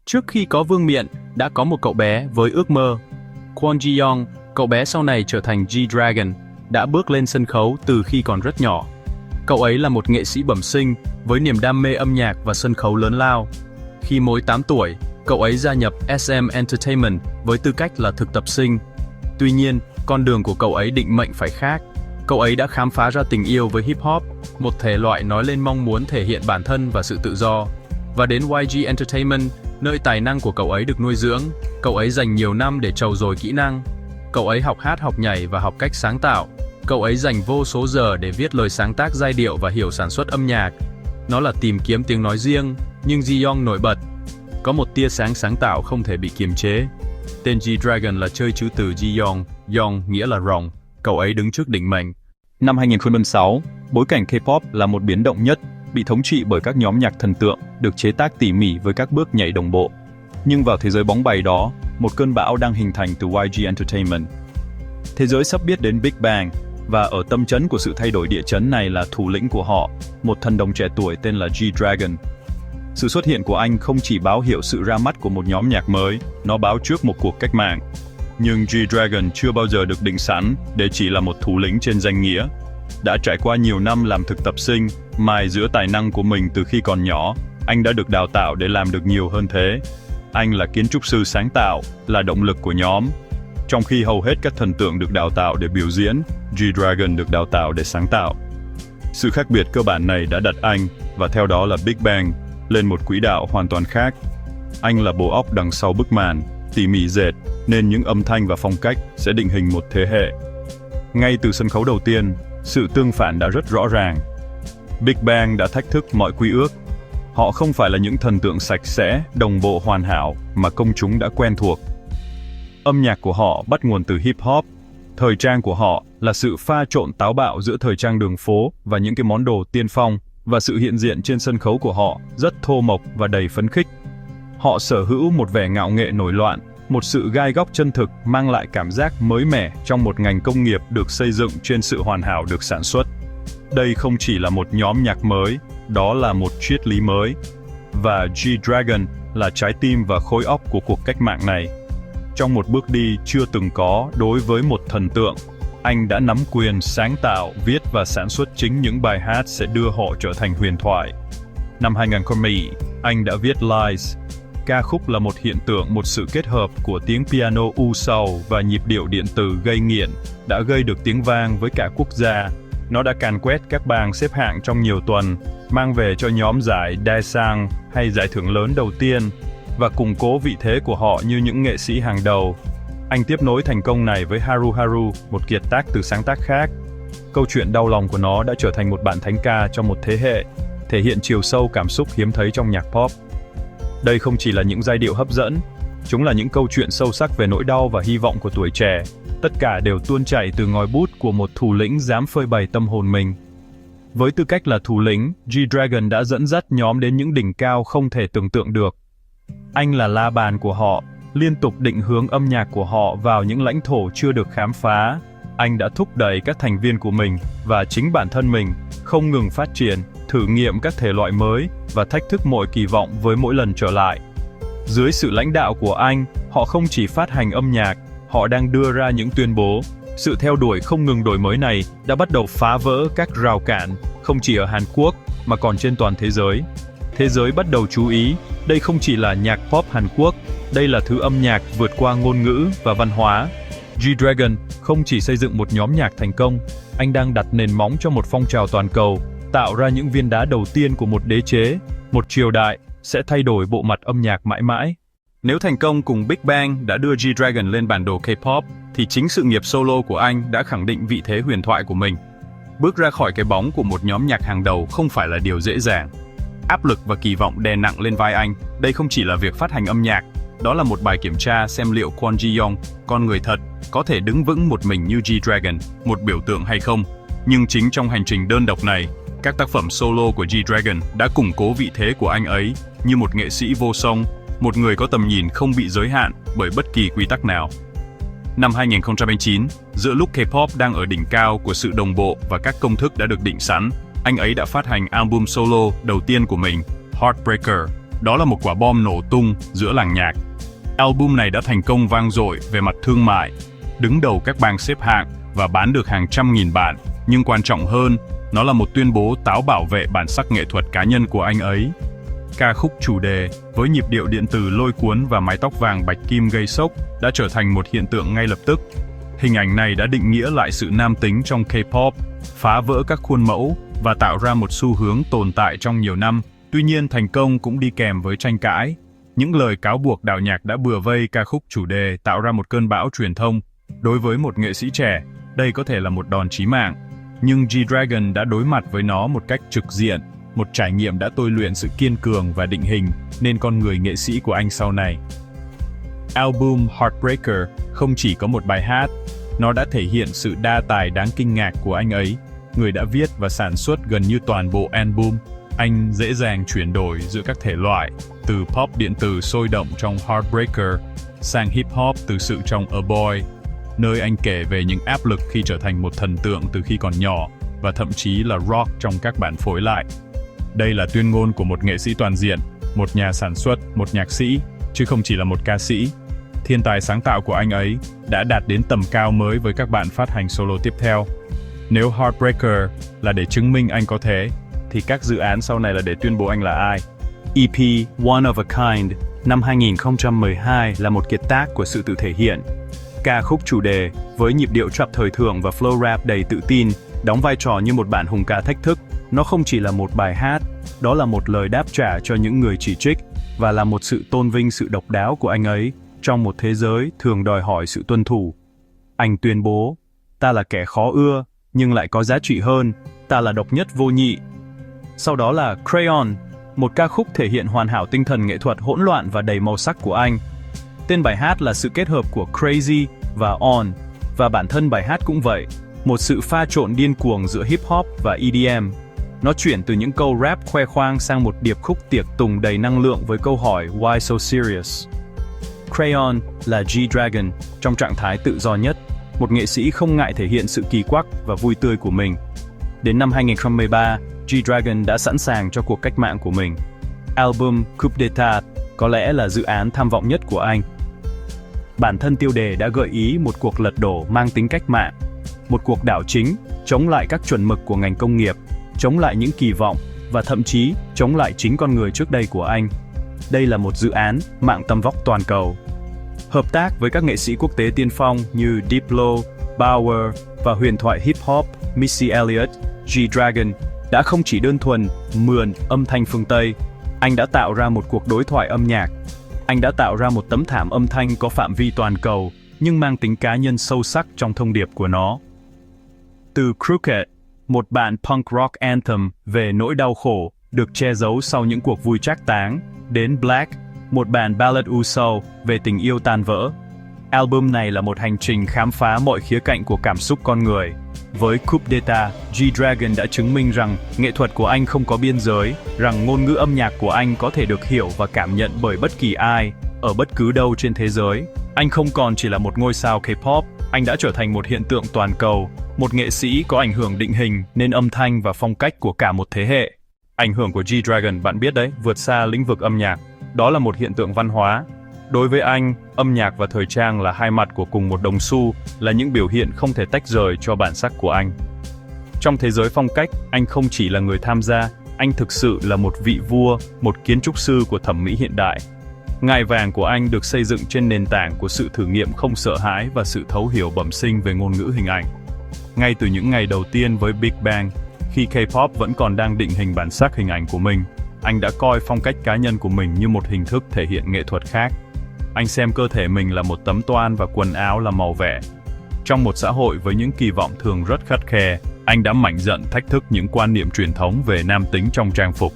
Trước khi có vương miện, đã có một cậu bé với ước mơ. Kwon Ji-young, cậu bé sau này trở thành G-Dragon, đã bước lên sân khấu từ khi còn rất nhỏ. Cậu ấy là một nghệ sĩ bẩm sinh, với niềm đam mê âm nhạc và sân khấu lớn lao. Khi mới 8 tuổi, cậu ấy gia nhập SM Entertainment với tư cách là thực tập sinh. Tuy nhiên, con đường của cậu ấy định mệnh phải khác. Cậu ấy đã khám phá ra tình yêu với hip hop, một thể loại nói lên mong muốn thể hiện bản thân và sự tự do. Và đến YG Entertainment, nơi tài năng của cậu ấy được nuôi dưỡng, cậu ấy dành nhiều năm để trau dồi kỹ năng. Cậu ấy học hát, học nhảy và học cách sáng tạo. Cậu ấy dành vô số giờ để viết lời sáng tác giai điệu và hiểu sản xuất âm nhạc. Nó là tìm kiếm tiếng nói riêng, nhưng Ji-young nổi bật. Có một tia sáng sáng tạo không thể bị kiềm chế. Tên G-Dragon là chơi chữ từ Ji-young, Young nghĩa là rồng. Cậu ấy đứng trước định mệnh. Năm 2006, bối cảnh K-pop là một biến động nhất, bị thống trị bởi các nhóm nhạc thần tượng, được chế tác tỉ mỉ với các bước nhảy đồng bộ. Nhưng vào thế giới bóng bày đó, một cơn bão đang hình thành từ YG Entertainment. Thế giới sắp biết đến Big Bang, và ở tâm chấn của sự thay đổi địa chấn này là thủ lĩnh của họ, một thần đồng trẻ tuổi tên là G-Dragon. Sự xuất hiện của anh không chỉ báo hiệu sự ra mắt của một nhóm nhạc mới, nó báo trước một cuộc cách mạng. Nhưng G-Dragon chưa bao giờ được định sẵn để chỉ là một thủ lĩnh trên danh nghĩa. Đã trải qua nhiều năm làm thực tập sinh, mài giũa tài năng của mình từ khi còn nhỏ, anh đã được đào tạo để làm được nhiều hơn thế. Anh là kiến trúc sư sáng tạo, là động lực của nhóm. Trong khi hầu hết các thần tượng được đào tạo để biểu diễn, G-Dragon được đào tạo để sáng tạo. Sự khác biệt cơ bản này đã đặt anh, và theo đó là Big Bang, lên một quỹ đạo hoàn toàn khác. Anh là bộ óc đằng sau bức màn, tỉ mỉ dệt, nên những âm thanh và phong cách sẽ định hình một thế hệ. Ngay từ sân khấu đầu tiên, sự tương phản đã rất rõ ràng. Big Bang đã thách thức mọi quy ước. Họ không phải là những thần tượng sạch sẽ, đồng bộ hoàn hảo mà công chúng đã quen thuộc. Âm nhạc của họ bắt nguồn từ hip hop. Thời trang của họ là sự pha trộn táo bạo giữa thời trang đường phố và những cái món đồ tiên phong, và sự hiện diện trên sân khấu của họ rất thô mộc và đầy phấn khích. Họ sở hữu một vẻ ngạo nghệ nổi loạn, một sự gai góc chân thực mang lại cảm giác mới mẻ trong một ngành công nghiệp được xây dựng trên sự hoàn hảo được sản xuất. Đây không chỉ là một nhóm nhạc mới, đó là một triết lý mới. Và G-Dragon là trái tim và khối óc của cuộc cách mạng này. Trong một bước đi chưa từng có đối với một thần tượng, anh đã nắm quyền sáng tạo, viết và sản xuất chính những bài hát sẽ đưa họ trở thành huyền thoại. Năm 2010, anh đã viết Lies. Ca khúc là một hiện tượng, một sự kết hợp của tiếng piano u sầu và nhịp điệu điện tử gây nghiện, đã gây được tiếng vang với cả quốc gia. Nó đã càn quét các bảng xếp hạng trong nhiều tuần, mang về cho nhóm giải Daesang hay giải thưởng lớn đầu tiên, và củng cố vị thế của họ như những nghệ sĩ hàng đầu. Anh tiếp nối thành công này với Haru Haru, một kiệt tác từ sáng tác khác. Câu chuyện đau lòng của nó đã trở thành một bản thánh ca cho một thế hệ, thể hiện chiều sâu cảm xúc hiếm thấy trong nhạc pop. Đây không chỉ là những giai điệu hấp dẫn, chúng là những câu chuyện sâu sắc về nỗi đau và hy vọng của tuổi trẻ. Tất cả đều tuôn chảy từ ngòi bút của một thủ lĩnh dám phơi bày tâm hồn mình. Với tư cách là thủ lĩnh, G-Dragon đã dẫn dắt nhóm đến những đỉnh cao không thể tưởng tượng được. Anh là la bàn của họ, liên tục định hướng âm nhạc của họ vào những lãnh thổ chưa được khám phá. Anh đã thúc đẩy các thành viên của mình và chính bản thân mình không ngừng phát triển, thử nghiệm các thể loại mới và thách thức mọi kỳ vọng với mỗi lần trở lại. Dưới sự lãnh đạo của anh, họ không chỉ phát hành âm nhạc, họ đang đưa ra những tuyên bố. Sự theo đuổi không ngừng đổi mới này đã bắt đầu phá vỡ các rào cản, không chỉ ở Hàn Quốc mà còn trên toàn thế giới. Thế giới bắt đầu chú ý, đây không chỉ là nhạc pop Hàn Quốc, đây là thứ âm nhạc vượt qua ngôn ngữ và văn hóa. G-Dragon không chỉ xây dựng một nhóm nhạc thành công, anh đang đặt nền móng cho một phong trào toàn cầu, tạo ra những viên đá đầu tiên của một đế chế, một triều đại sẽ thay đổi bộ mặt âm nhạc mãi mãi. Nếu thành công cùng Big Bang đã đưa G-Dragon lên bản đồ K-pop, thì chính sự nghiệp solo của anh đã khẳng định vị thế huyền thoại của mình. Bước ra khỏi cái bóng của một nhóm nhạc hàng đầu không phải là điều dễ dàng. Áp lực và kỳ vọng đè nặng lên vai anh, đây không chỉ là việc phát hành âm nhạc, đó là một bài kiểm tra xem liệu Kwon Ji-young, con người thật, có thể đứng vững một mình như G-Dragon, một biểu tượng hay không. Nhưng chính trong hành trình đơn độc này, các tác phẩm solo của G-Dragon đã củng cố vị thế của anh ấy như một nghệ sĩ vô song, một người có tầm nhìn không bị giới hạn bởi bất kỳ quy tắc nào. Năm 2009, giữa lúc K-pop đang ở đỉnh cao của sự đồng bộ và các công thức đã được định sẵn, anh ấy đã phát hành album solo đầu tiên của mình, Heartbreaker. đó là một quả bom nổ tung giữa làng nhạc. Album này đã thành công vang dội về mặt thương mại, đứng đầu các bảng xếp hạng và bán được hàng trăm nghìn bản, nhưng quan trọng hơn, nó là một tuyên bố táo bảo vệ bản sắc nghệ thuật cá nhân của anh ấy. Ca khúc chủ đề, với nhịp điệu điện tử lôi cuốn và mái tóc vàng bạch kim gây sốc, đã trở thành một hiện tượng ngay lập tức. Hình ảnh này đã định nghĩa lại sự nam tính trong K-pop, phá vỡ các khuôn mẫu và tạo ra một xu hướng tồn tại trong nhiều năm. Tuy nhiên, thành công cũng đi kèm với tranh cãi. Những lời cáo buộc đạo nhạc đã bủa vây ca khúc chủ đề tạo ra một cơn bão truyền thông. Đối với một nghệ sĩ trẻ, đây có thể là một đòn chí mạng. Nhưng G-Dragon đã đối mặt với nó một cách trực diện, một trải nghiệm đã tôi luyện sự kiên cường và định hình nên con người nghệ sĩ của anh sau này. Album Heartbreaker không chỉ có một bài hát, nó đã thể hiện sự đa tài đáng kinh ngạc của anh ấy, người đã viết và sản xuất gần như toàn bộ album. Anh dễ dàng chuyển đổi giữa các thể loại, từ pop điện tử sôi động trong Heartbreaker sang hip hop từ sự trong A Boy, nơi anh kể về những áp lực khi trở thành một thần tượng từ khi còn nhỏ và thậm chí là rock trong các bản phối lại. Đây là tuyên ngôn của một nghệ sĩ toàn diện, một nhà sản xuất, một nhạc sĩ, chứ không chỉ là một ca sĩ. Thiên tài sáng tạo của anh ấy đã đạt đến tầm cao mới với các bản phát hành solo tiếp theo. Nếu Heartbreaker là để chứng minh anh có thế, thì các dự án sau này là để tuyên bố anh là ai. EP One of a Kind năm 2012 là một kiệt tác của sự tự thể hiện. Ca khúc chủ đề, với nhịp điệu trap thời thượng và flow rap đầy tự tin, đóng vai trò như một bản hùng ca thách thức. Nó không chỉ là một bài hát, đó là một lời đáp trả cho những người chỉ trích, và là một sự tôn vinh sự độc đáo của anh ấy trong một thế giới thường đòi hỏi sự tuân thủ. Anh tuyên bố, ta là kẻ khó ưa, nhưng lại có giá trị hơn, ta là độc nhất vô nhị. Sau đó là Crayon, một ca khúc thể hiện hoàn hảo tinh thần nghệ thuật hỗn loạn và đầy màu sắc của anh. Tên bài hát là sự kết hợp của Crazy và On, và bản thân bài hát cũng vậy, một sự pha trộn điên cuồng giữa hip hop và EDM. Nó chuyển từ những câu rap khoe khoang sang một điệp khúc tiệc tùng đầy năng lượng với câu hỏi Why so serious? Crayon là G-Dragon trong trạng thái tự do nhất, một nghệ sĩ không ngại thể hiện sự kỳ quặc và vui tươi của mình. Đến năm 2013, G-Dragon đã sẵn sàng cho cuộc cách mạng của mình. Album Coup d'Etat có lẽ là dự án tham vọng nhất của anh. Bản thân tiêu đề đã gợi ý một cuộc lật đổ mang tính cách mạng, một cuộc đảo chính, chống lại các chuẩn mực của ngành công nghiệp, chống lại những kỳ vọng và thậm chí chống lại chính con người trước đây của anh. Đây là một dự án mạng tầm vóc toàn cầu. Hợp tác với các nghệ sĩ quốc tế tiên phong như Diplo, Bauer và huyền thoại hip hop Missy Elliott, G-Dragon đã không chỉ đơn thuần mượn âm thanh phương Tây, anh đã tạo ra một cuộc đối thoại âm nhạc. Anh đã tạo ra một tấm thảm âm thanh có phạm vi toàn cầu, nhưng mang tính cá nhân sâu sắc trong thông điệp của nó. Từ Crooked, một bản punk rock anthem về nỗi đau khổ, được che giấu sau những cuộc vui trác táng, đến Black, một bản ballad u sầu về tình yêu tan vỡ. Album này là một hành trình khám phá mọi khía cạnh của cảm xúc con người. Với Coup d'Etat, G-Dragon đã chứng minh rằng nghệ thuật của anh không có biên giới, rằng ngôn ngữ âm nhạc của anh có thể được hiểu và cảm nhận bởi bất kỳ ai, ở bất cứ đâu trên thế giới. Anh không còn chỉ là một ngôi sao K-pop, anh đã trở thành một hiện tượng toàn cầu, một nghệ sĩ có ảnh hưởng định hình nên âm thanh và phong cách của cả một thế hệ. Ảnh hưởng của G-Dragon, bạn biết đấy, vượt xa lĩnh vực âm nhạc. Đó là một hiện tượng văn hóa. Đối với anh, âm nhạc và thời trang là hai mặt của cùng một đồng xu, là những biểu hiện không thể tách rời cho bản sắc của anh. Trong thế giới phong cách, anh không chỉ là người tham gia, anh thực sự là một vị vua, một kiến trúc sư của thẩm mỹ hiện đại. Ngai vàng của anh được xây dựng trên nền tảng của sự thử nghiệm không sợ hãi và sự thấu hiểu bẩm sinh về ngôn ngữ hình ảnh. Ngay từ những ngày đầu tiên với Big Bang, khi K-pop vẫn còn đang định hình bản sắc hình ảnh của mình, anh đã coi phong cách cá nhân của mình như một hình thức thể hiện nghệ thuật khác. Anh xem cơ thể mình là một tấm toan và quần áo là màu vẽ. Trong một xã hội với những kỳ vọng thường rất khắt khe, anh đã mạnh dạn thách thức những quan niệm truyền thống về nam tính trong trang phục.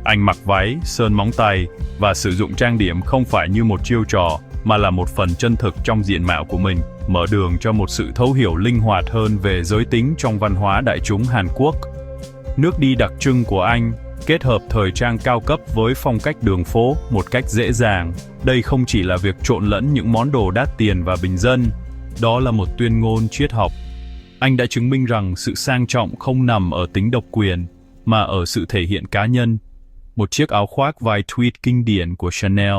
Anh mặc váy, sơn móng tay và sử dụng trang điểm không phải như một chiêu trò, mà là một phần chân thực trong diện mạo của mình, mở đường cho một sự thấu hiểu linh hoạt hơn về giới tính trong văn hóa đại chúng Hàn Quốc. Nước đi đặc trưng của anh kết hợp thời trang cao cấp với phong cách đường phố một cách dễ dàng. Đây không chỉ là việc trộn lẫn những món đồ đắt tiền và bình dân, đó là một tuyên ngôn triết học. Anh đã chứng minh rằng sự sang trọng không nằm ở tính độc quyền, mà ở sự thể hiện cá nhân. một chiếc áo khoác vai tweed kinh điển của Chanel,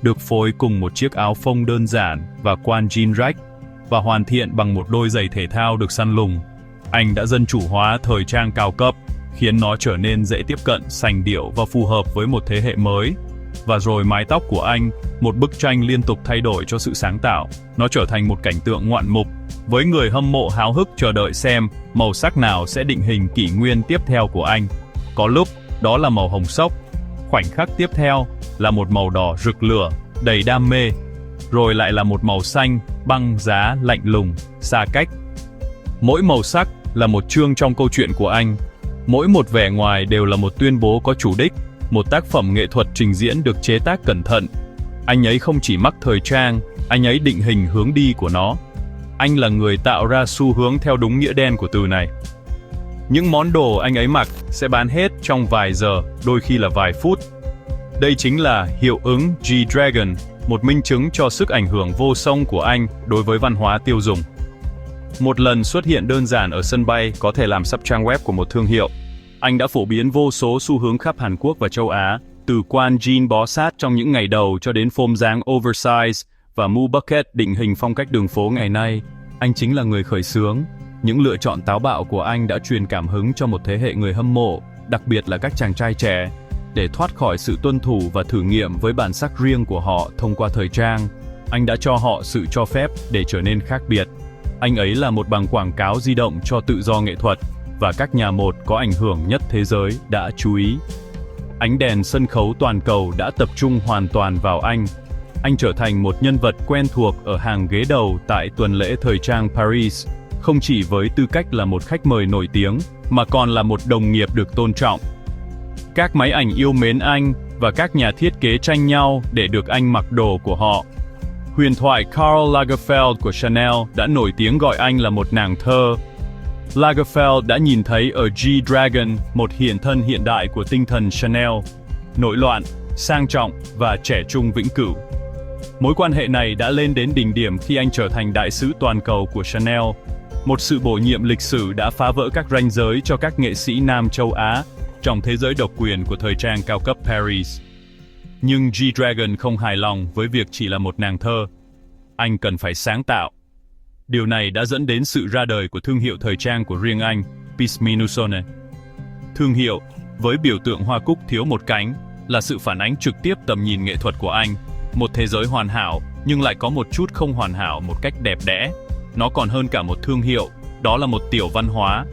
được phối cùng một chiếc áo phông đơn giản và quan jean rách, và hoàn thiện bằng một đôi giày thể thao được săn lùng. Anh đã dân chủ hóa thời trang cao cấp, khiến nó trở nên dễ tiếp cận, sành điệu và phù hợp với một thế hệ mới. Và rồi mái tóc của anh, một bức tranh liên tục thay đổi cho sự sáng tạo, nó trở thành một cảnh tượng ngoạn mục, với người hâm mộ háo hức chờ đợi xem màu sắc nào sẽ định hình kỷ nguyên tiếp theo của anh. Có lúc, đó là màu hồng sốc, khoảnh khắc tiếp theo là một màu đỏ rực lửa, đầy đam mê, rồi lại là một màu xanh, băng giá, lạnh lùng, xa cách. Mỗi màu sắc là một chương trong câu chuyện của anh, mỗi một vẻ ngoài đều là một tuyên bố có chủ đích, một tác phẩm nghệ thuật trình diễn được chế tác cẩn thận. Anh ấy không chỉ mắc thời trang, anh ấy định hình hướng đi của nó. Anh là người tạo ra xu hướng theo đúng nghĩa đen của từ này. Những món đồ anh ấy mặc sẽ bán hết trong vài giờ, đôi khi là vài phút. Đây chính là hiệu ứng G-Dragon, một minh chứng cho sức ảnh hưởng vô song của anh đối với văn hóa tiêu dùng. Một lần xuất hiện đơn giản ở sân bay có thể làm sập trang web của một thương hiệu. Anh đã phổ biến vô số xu hướng khắp Hàn Quốc và châu Á, từ quan jean bó sát trong những ngày đầu cho đến phông dáng oversize và mũ bucket định hình phong cách đường phố ngày nay. Anh chính là người khởi xướng. Những lựa chọn táo bạo của anh đã truyền cảm hứng cho một thế hệ người hâm mộ, đặc biệt là các chàng trai trẻ, để thoát khỏi sự tuân thủ và thử nghiệm với bản sắc riêng của họ thông qua thời trang. Anh đã cho họ sự cho phép để trở nên khác biệt. Anh ấy là một bảng quảng cáo di động cho tự do nghệ thuật, và các nhà mode có ảnh hưởng nhất thế giới đã chú ý. Ánh đèn sân khấu toàn cầu đã tập trung hoàn toàn vào anh. Anh trở thành một nhân vật quen thuộc ở hàng ghế đầu tại tuần lễ thời trang Paris, không chỉ với tư cách là một khách mời nổi tiếng, mà còn là một đồng nghiệp được tôn trọng. Các máy ảnh yêu mến anh, và các nhà thiết kế tranh nhau để được anh mặc đồ của họ. Huyền thoại Karl Lagerfeld của Chanel đã nổi tiếng gọi anh là một nàng thơ. Lagerfeld đã nhìn thấy ở G-Dragon một hiện thân hiện đại của tinh thần Chanel, nổi loạn, sang trọng và trẻ trung vĩnh cửu. Mối quan hệ này đã lên đến đỉnh điểm khi anh trở thành đại sứ toàn cầu của Chanel. Một sự bổ nhiệm lịch sử đã phá vỡ các ranh giới cho các nghệ sĩ nam châu Á trong thế giới độc quyền của thời trang cao cấp Paris. Nhưng G-Dragon không hài lòng với việc chỉ là một nàng thơ. Anh cần phải sáng tạo. Điều này đã dẫn đến sự ra đời của thương hiệu thời trang của riêng anh, Pisminusone. Thương hiệu, với biểu tượng hoa cúc thiếu một cánh, là sự phản ánh trực tiếp tầm nhìn nghệ thuật của anh. Một thế giới hoàn hảo, nhưng lại có một chút không hoàn hảo một cách đẹp đẽ. Nó còn hơn cả một thương hiệu, đó là một tiểu văn hóa.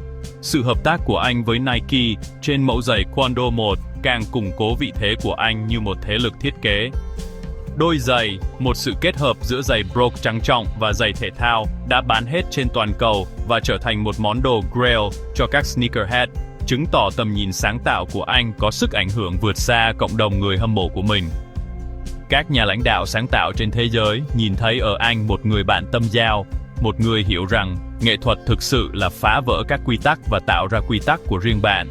Sự hợp tác của anh với Nike trên mẫu giày Quando 1 càng củng cố vị thế của anh như một thế lực thiết kế. Đôi giày, một sự kết hợp giữa giày brogue trang trọng và giày thể thao, đã bán hết trên toàn cầu và trở thành một món đồ grail cho các sneakerhead, chứng tỏ tầm nhìn sáng tạo của anh có sức ảnh hưởng vượt xa cộng đồng người hâm mộ của mình. Các nhà lãnh đạo sáng tạo trên thế giới nhìn thấy ở anh một người bạn tâm giao, một người hiểu rằng nghệ thuật thực sự là phá vỡ các quy tắc và tạo ra quy tắc của riêng bạn.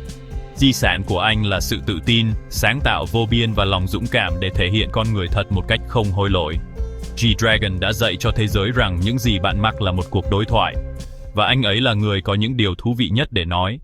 Di sản của anh là sự tự tin, sáng tạo vô biên và lòng dũng cảm để thể hiện con người thật một cách không hối lỗi. G-Dragon đã dạy cho thế giới rằng những gì bạn mặc là một cuộc đối thoại, và anh ấy là người có những điều thú vị nhất để nói.